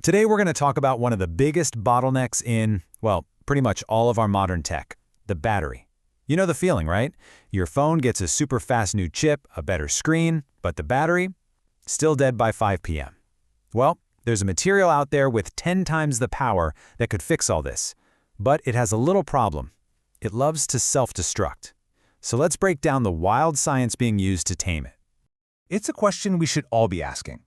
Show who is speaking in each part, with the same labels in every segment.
Speaker 1: Today we're going to talk about one of the biggest bottlenecks in, well, pretty much all of our modern tech, the battery. You know the feeling, right? Your phone gets a super fast new chip, a better screen, but the battery? Still dead by 5 p.m. Well, there's a material out there with 10 times the power that could fix all this. But it has a little problem. It loves to self-destruct. So let's break down the wild science being used to tame it.
Speaker 2: It's a question we should all be asking.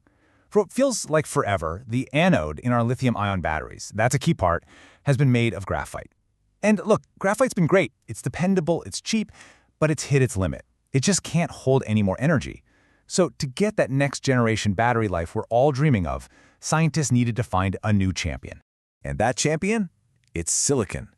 Speaker 2: For what feels like forever, the anode in our lithium-ion batteries, that's a key part, has been made of graphite. And look, graphite's been great. It's dependable, it's cheap, but it's hit its limit. It just can't hold any more energy. So to get that next-generation battery life we're all dreaming of, scientists needed to find a new champion.
Speaker 3: And that champion? It's silicon.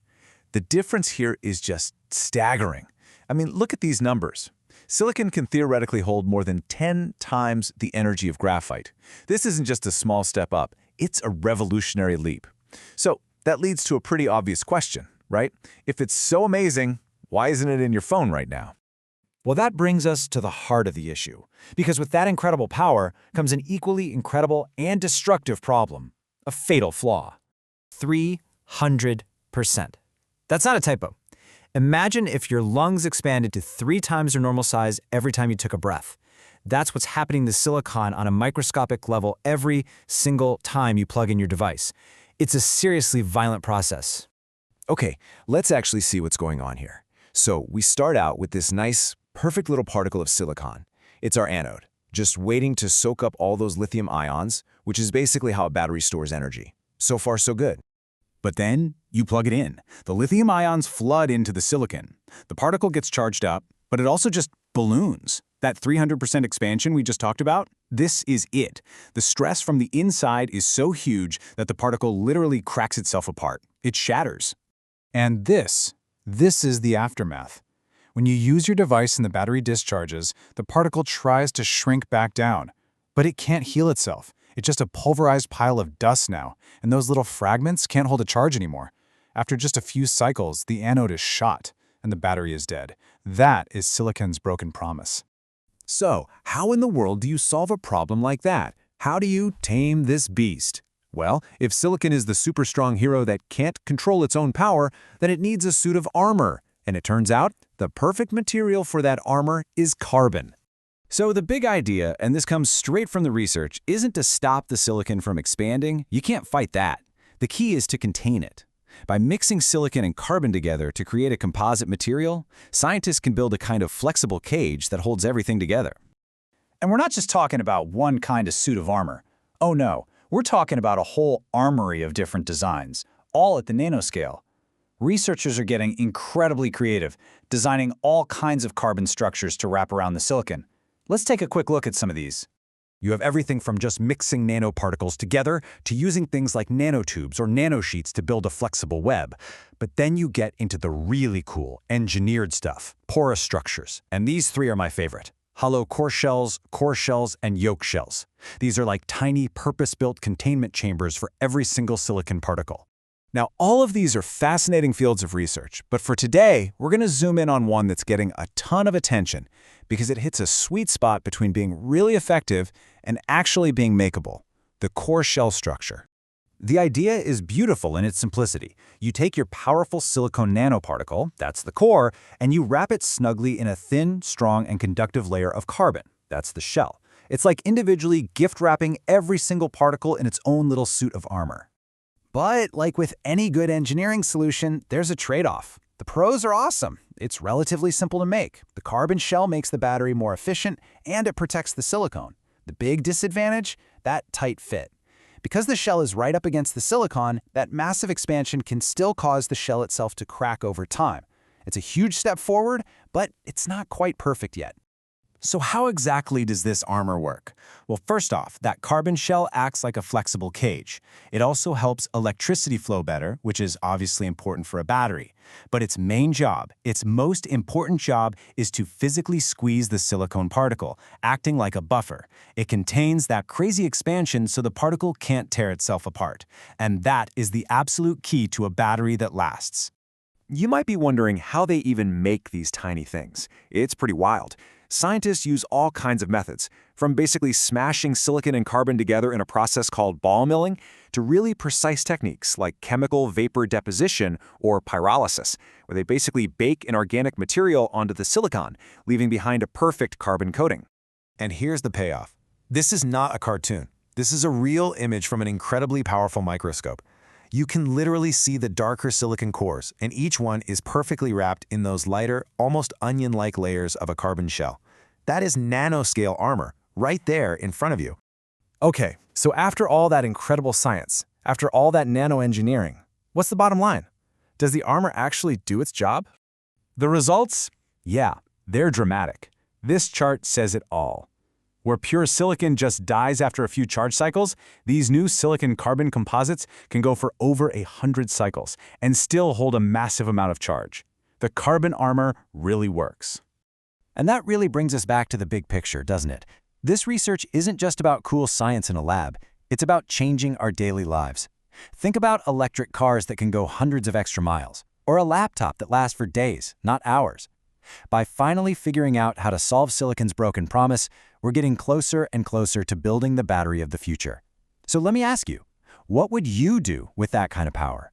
Speaker 3: The difference here is just staggering. I mean, look at these numbers. Silicon can theoretically hold more than 10 times the energy of graphite. This isn't just a small step up, it's a revolutionary leap. So that leads to a pretty obvious question, right? If it's so amazing, why isn't it in your phone right now?
Speaker 1: Well, that brings us to the heart of the issue, because with that incredible power comes an equally incredible and destructive problem, a fatal flaw. 300%. That's not a typo. Imagine if your lungs expanded to 3 times their normal size every time you took a breath. That's what's happening to silicon on a microscopic level every single time you plug in your device. It's a seriously violent process.
Speaker 3: Okay, let's actually see what's going on here. So we start out with this nice, perfect little particle of silicon. It's our anode, just waiting to soak up all those lithium ions, which is basically how a battery stores energy. So far, so good.
Speaker 2: But then you plug it in. The lithium ions flood into the silicon. The particle gets charged up, but it also just balloons. That 300% expansion we just talked about, this is it. The stress from the inside is so huge that the particle literally cracks itself apart. It shatters. And this is the aftermath. When you use your device and the battery discharges, the particle tries to shrink back down. But it can't heal itself. It's just a pulverized pile of dust now, and those little fragments can't hold a charge anymore. After just a few cycles, the anode is shot, and the battery is dead. That is silicon's broken promise.
Speaker 3: So, how in the world do you solve a problem like that? How do you tame this beast? Well, if silicon is the super strong hero that can't control its own power, then it needs a suit of armor. And it turns out, the perfect material for that armor is carbon. So the big idea, and this comes straight from the research, isn't to stop the silicon from expanding. You can't fight that. The key is to contain it. By mixing silicon and carbon together to create a composite material, scientists can build a kind of flexible cage that holds everything together.
Speaker 2: And we're not just talking about one kind of suit of armor. Oh no, we're talking about a whole armory of different designs, all at the nanoscale. Researchers are getting incredibly creative, designing all kinds of carbon structures to wrap around the silicon. Let's take a quick look at some of these.
Speaker 1: You have everything from just mixing nanoparticles together to using things like nanotubes or nanosheets to build a flexible web. But then you get into the really cool, engineered stuff, porous structures. And these 3 are my favorite. Hollow core shells, and yolk shells. These are like tiny, purpose-built containment chambers for every single silicon particle. Now, all of these are fascinating fields of research, but for today, we're going to zoom in on one that's getting a ton of attention because it hits a sweet spot between being really effective and actually being makeable, the core shell structure. The idea is beautiful in its simplicity. You take your powerful silicon nanoparticle, that's the core, and you wrap it snugly in a thin, strong, and conductive layer of carbon, that's the shell. It's like individually gift-wrapping every single particle in its own little suit of armor. But like with any good engineering solution, there's a trade-off. The pros are awesome. It's relatively simple to make. The carbon shell makes the battery more efficient, and it protects the silicon. The big disadvantage? That tight fit. Because the shell is right up against the silicon, that massive expansion can still cause the shell itself to crack over time. It's a huge step forward, but it's not quite perfect yet. So how exactly does this armor work? Well, first off, that carbon shell acts like a flexible cage. It also helps electricity flow better, which is obviously important for a battery. But its main job, its most important job, is to physically squeeze the silicon particle, acting like a buffer. It contains that crazy expansion so the particle can't tear itself apart. And that is the absolute key to a battery that lasts.
Speaker 3: You might be wondering how they even make these tiny things. It's pretty wild. Scientists use all kinds of methods, from basically smashing silicon and carbon together in a process called ball milling, to really precise techniques like chemical vapor deposition or pyrolysis, where they basically bake an organic material onto the silicon, leaving behind a perfect carbon coating.
Speaker 4: And here's the payoff. This is not a cartoon. This is a real image from an incredibly powerful microscope. You can literally see the darker silicon cores, and each one is perfectly wrapped in those lighter, almost onion-like layers of a carbon shell. That is nanoscale armor, right there in front of you.
Speaker 2: Okay, so after all that incredible science, after all that nanoengineering, what's the bottom line? Does the armor actually do its job?
Speaker 1: The results? Yeah, they're dramatic. This chart says it all. Where pure silicon just dies after a few charge cycles, these new silicon-carbon composites can go for over 100 cycles and still hold a massive amount of charge. The carbon armor really works.
Speaker 5: And that really brings us back to the big picture, doesn't it? This research isn't just about cool science in a lab, it's about changing our daily lives. Think about electric cars that can go hundreds of extra miles, or a laptop that lasts for days, not hours. By finally figuring out how to solve silicon's broken promise, we're getting closer and closer to building the battery of the future. So let me ask you, what would you do with that kind of power?